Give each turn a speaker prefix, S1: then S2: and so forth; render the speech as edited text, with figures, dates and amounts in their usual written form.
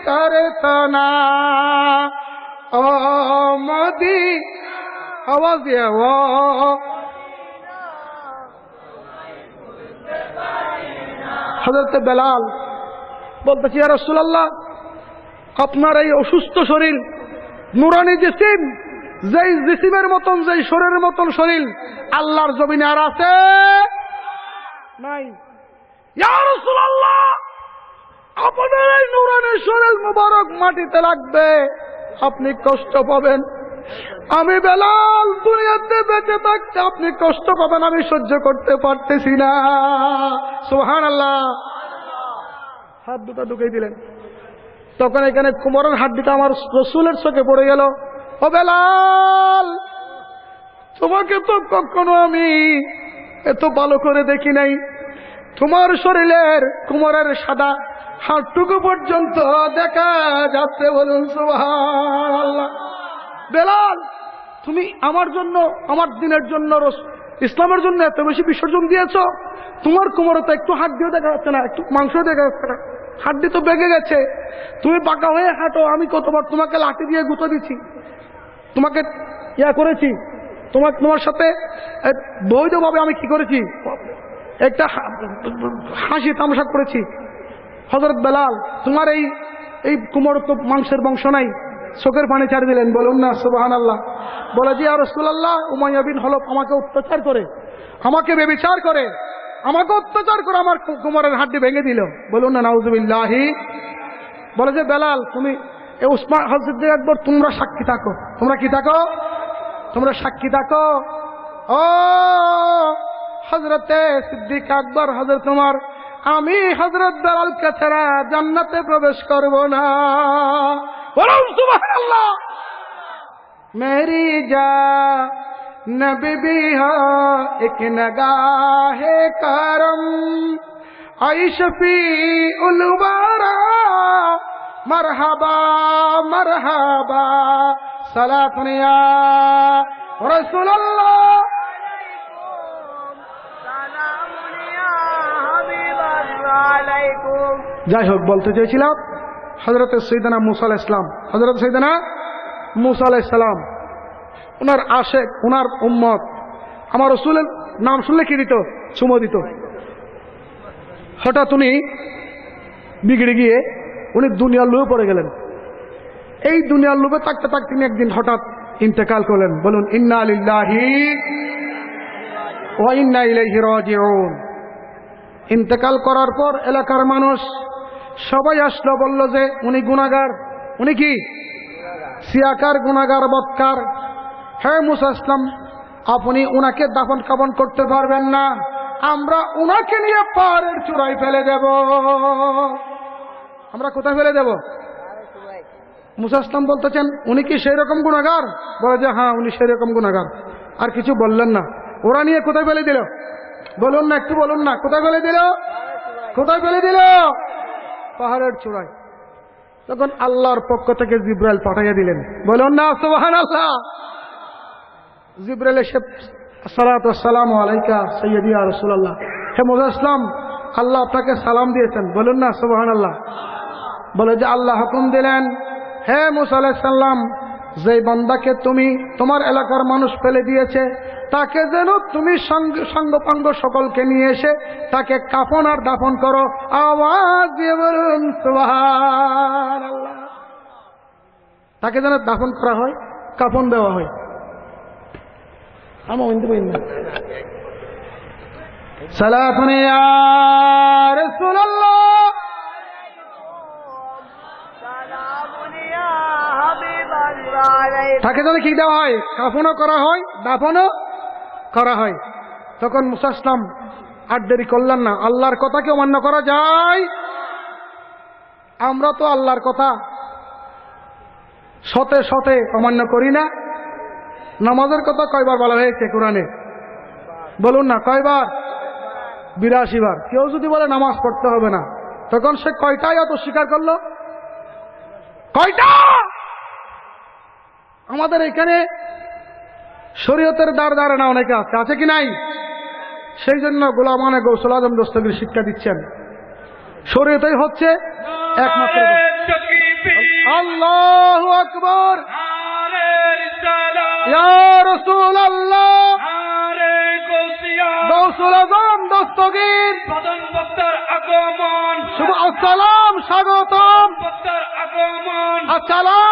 S1: करता ना ओ मदी आवाज दिया वो हजरत बेलाल বলতেছি ইয়া রাসূলুল্লাহ আপনার এই অসুস্থ শরীর নুরানি জিসিম যেই জিসিমের মতন যেই শরীরের মতন শরীর আল্লাহর জমিনে আর আছে নাই ইয়া রাসূলুল্লাহ আপনার এই নুরানি শরীর মুবারক মাটিতে লাগবে আপনি কষ্ট পাবেন আমি বেলাল দুনিয়াতে বেঁচে থাকতে আপনি কষ্ট পাবেন আমি সহ্য করতে পারতেছি না সুবহানাল্লাহ হাত দুটো ঢুকিয়ে দিলেন তখন এখানে কোমরের হাড্ডিটা আমার রাসূলের চোখে পড়ে গেল ও বেলাল তোমাকে তো কখনো আমি এত ভালো করে দেখি নাই তোমার শরীরের কোমরের সাদা হাড়টুকু পর্যন্ত দেখা যাচ্ছে বলুন সুবহানাল্লাহ বেলাল তুমি আমার জন্য আমার দিনের জন্য ইসলামের জন্য এত বেশি বিসর্জন দিয়েছো তোমার কোমরে তো একটু হাড্ডিও দেখা যাচ্ছে না একটু মাংসও দেখা যাচ্ছে না হাড্ডি তো বেগে গেছে তুমি বাঁকা হয়ে হাঁটো আমি কতবার তোমাকে লাঠি দিয়ে গুঁতো দিচ্ছি তোমাকে ইয়া করেছি তোমার সাথে বৈধভাবে আমি কি করেছি একটা হাসি তামাশা করেছি হযরত বেলাল তোমার এই কোমর তো মাংসের বংশ নাই চোখের পানি ছাড় দিলেন বলুন না সুবহানাল্লাহ বলে যে ইয়া রাসূলুল্লাহ উমাইয়া বিন হলফ আমাকে অত্যাচার করে আমাকে ব্যভিচার করে আমাকে অত্যাচার করে আমার কোমরের হাড্ডি ভেঙে দিল বলুন না নাউযুবিল্লাহি বলে যে বেলাল তুমি এই উসমান হযরত একবার তোমরা সাক্ষী থাকো তোমরা কি থাকো তোমরা সাক্ষী থাকো ও হযরতে সিদ্দিক আকবর হযরত ওমর আমি হযরত বেলালকে ছাড়া জান্নাতে প্রবেশ করব না বলুন সুবহানাল্লাহ মেরি যা नबी भी हो एक नगाह करम आई शफी उलवारा मरहबा मरहबा सलातुन या रसूलुल्लाह सलामुन या हबीबल्लाह अलैकुम যাই হোক বলতে চেয়েছিলাম হযরত সৈয়দনা মুসা আলাইহিস সালাম হযরত সৈয়দনা মুসা আলাইহিস সালাম উনার আশেক উনার উম্মত আমার রাসূলের নাম শুনলে কি দিত চুমো দিত হঠাৎ উনি বিগড়ে গিয়ে উনি দুনিয়ার লোভে পড়ে গেলেন এই দুনিয়ার লোভে থাকতে থাকতে তিনি একদিন হঠাৎ ইন্তেকাল করলেন বলুন ইন্না লিল্লাহি ওয়া ইন্না ইলাইহি রাজিউন ইন্তেকাল করার পর এলাকার মানুষ সবাই আসলো বলল যে উনি গুনাহগার উনি কি সিয়াকার গুনাহগার বদকার হে মুসা ইসলাম আপনি উনাকে দাফন কাফন করতে পারবেন না আমরা উনাকে নিয়ে পাহাড়ের চূড়ায় ফেলে দেব আমরা কোথায় ফেলে দেব মুসা ইসলাম বলতেছেন উনি কি সেই রকম গুনাহগার বলে যে হ্যাঁ উনি সেই রকম গুনাহগার আর কিছু বললেন না ওরা নিয়ে কোথায় ফেলে দিল বলুন না একটু বলুন না কোথায় ফেলে দিল কোথায় ফেলে দিল পাহাড়ের চূড়ায় তখন আল্লাহর পক্ষ থেকে জিবরাইল পাঠাইয়া দিলেন বলুন না সুবহানাল্লাহ জিবরাইল এসে আসসালাতু ওয়াসসালামু আলাইকা সাইয়্যিদি ইয়া রাসূলুল্লাহ হে মুসা ইসলাম আল্লাহ আপনাকে সালাম দিয়েছেন বলুন না সুবহানাল্লাহ বলে যে আল্লাহ হুকুম দিলেন হে মুসা আলাইহিস সালাম যে বান্দাকে তুমি তোমার এলাকার মানুষ ফেলে দিয়েছে তাকে যেন তুমি সঙ্গপাঙ্গ সকলকে নিয়ে এসে তাকে কাফন আর দাফন করো আওয়াজ দিয়ে বলুন সুবহানাল্লাহ তাকে যেন দাফন করা হয় কাফন দেওয়া হয় আমা ওইন্দ বইন্না সালাতুন ইয়া রাসূলুল্লাহ সালামুন ইয়া হাবিবাল্লাহ তাকে যেন কি দেওয়া হয় কাফনও করা হয় দাফনও করা হয় তখন মুসা ইসলাম আর দেরি করলেন না আল্লাহর কথাকে অমান্য করা যায় আমরা তো আল্লাহর কথা শতে শতে অমান্য করি না নামাজের কথা কয়বার বলা হয়েছে কোরআনে বলুন না কয়বার 82 বার কেউ যদি বলে নামাজ পড়তে হবে না তখন সে কয়টা আয়াত অস্বীকার করলো কয়টা আমাদের এখানে শরীয়তের দ্বার ধারণা অনেকে আছে কি নাই সেই জন্য গোলামানে গৌসুল আজম দস্তগীর শিক্ষা দিচ্ছেন শরীয়তই হচ্ছে একমাত্র আল্লাহু আকবার। ইয়া রাসূলুল্লাহ, গৌসুল আজম দস্তগীর,
S2: প্রধান বক্তার আগমন,
S1: শুভ আসসালাম, স্বাগতম,
S2: বক্তার আগমন,
S1: আসসালাম